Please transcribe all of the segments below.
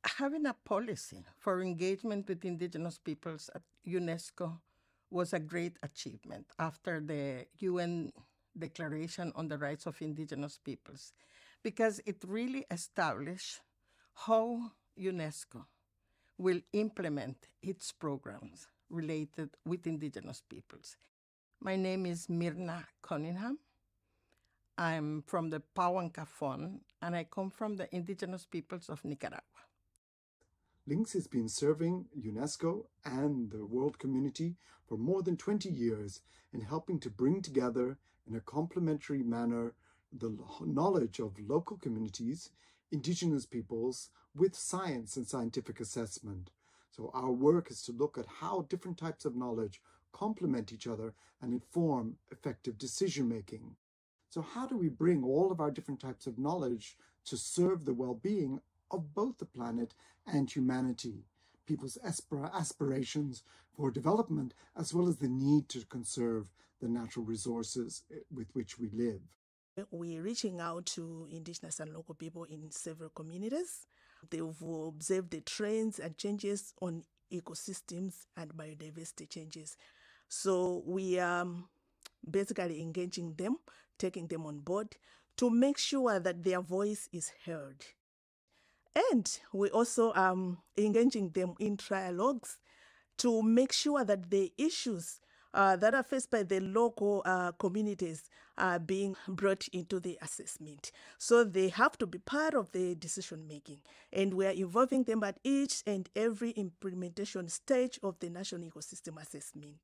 Having a policy for engagement with Indigenous peoples at UNESCO was a great achievement after the UN Declaration on the Rights of Indigenous Peoples, because it really established how UNESCO will implement its programs related with Indigenous peoples. My name is Myrna Cunningham. I'm from the Pawanka Fund, and I come from the Indigenous peoples of Nicaragua. LINKS has been serving UNESCO and the world community for more than 20 years in helping to bring together in a complementary manner the knowledge of local communities, Indigenous peoples, with science and scientific assessment. So our work is to look at how different types of knowledge complement each other and inform effective decision-making. So how do we bring all of our different types of knowledge to serve the well-being of both the planet and humanity, people's aspirations for development, as well as the need to conserve the natural resources with which we live? We're reaching out to Indigenous and local people in several communities. They've observed the trends and changes on ecosystems and biodiversity changes. So we are basically engaging them, taking them on board to make sure that their voice is heard. And we also engaging them in trialogues to make sure that the issues that are faced by the local communities are being brought into the assessment. So they have to be part of the decision making. And we are involving them at each and every implementation stage of the National Ecosystem Assessment.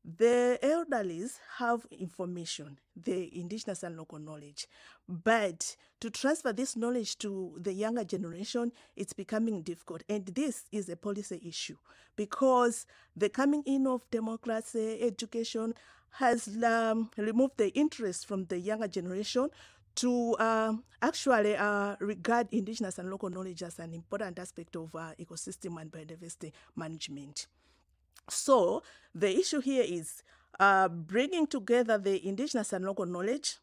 The elderlies have information, the Indigenous and local knowledge, but to transfer this knowledge to the younger generation, it's becoming difficult. And this is a policy issue because the coming in of democracy, education has removed the interest from the younger generation to actually regard Indigenous and local knowledge as an important aspect of ecosystem and biodiversity management. So the issue here is bringing together the Indigenous and local knowledge,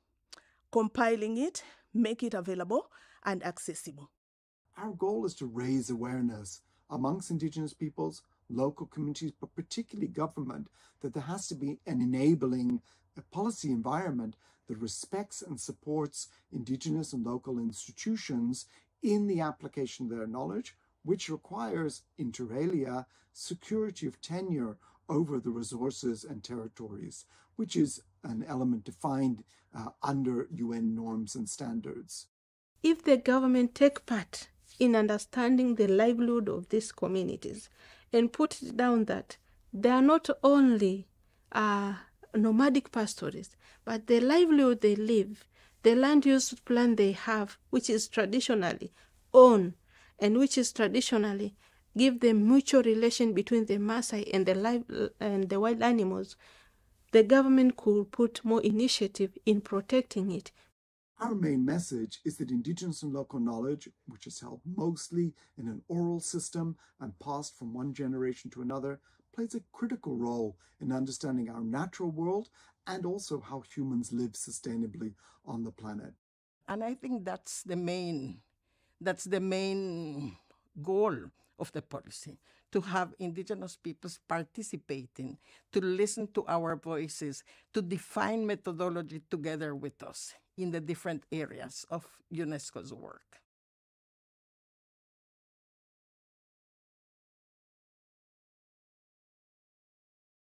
compiling it, make it available and accessible. Our goal is to raise awareness amongst Indigenous peoples, local communities, but particularly government, that there has to be an enabling policy environment that respects and supports Indigenous and local institutions in the application of their knowledge, which requires, inter alia, security of tenure over the resources and territories, which is an element defined under UN norms and standards. If the government take part in understanding the livelihood of these communities and put it down that they are not only nomadic pastoralists, but the livelihood they live, the land use plan they have, which is traditionally owned, and which is traditionally give the mutual relation between the Maasai and the wild animals, the government could put more initiative in protecting it. Our main message is that Indigenous and local knowledge, which is held mostly in an oral system and passed from one generation to another, plays a critical role in understanding our natural world and also how humans live sustainably on the planet. And I think that's the main goal of the policy, to have Indigenous peoples participating, to listen to our voices, to define methodology together with us in the different areas of UNESCO's work.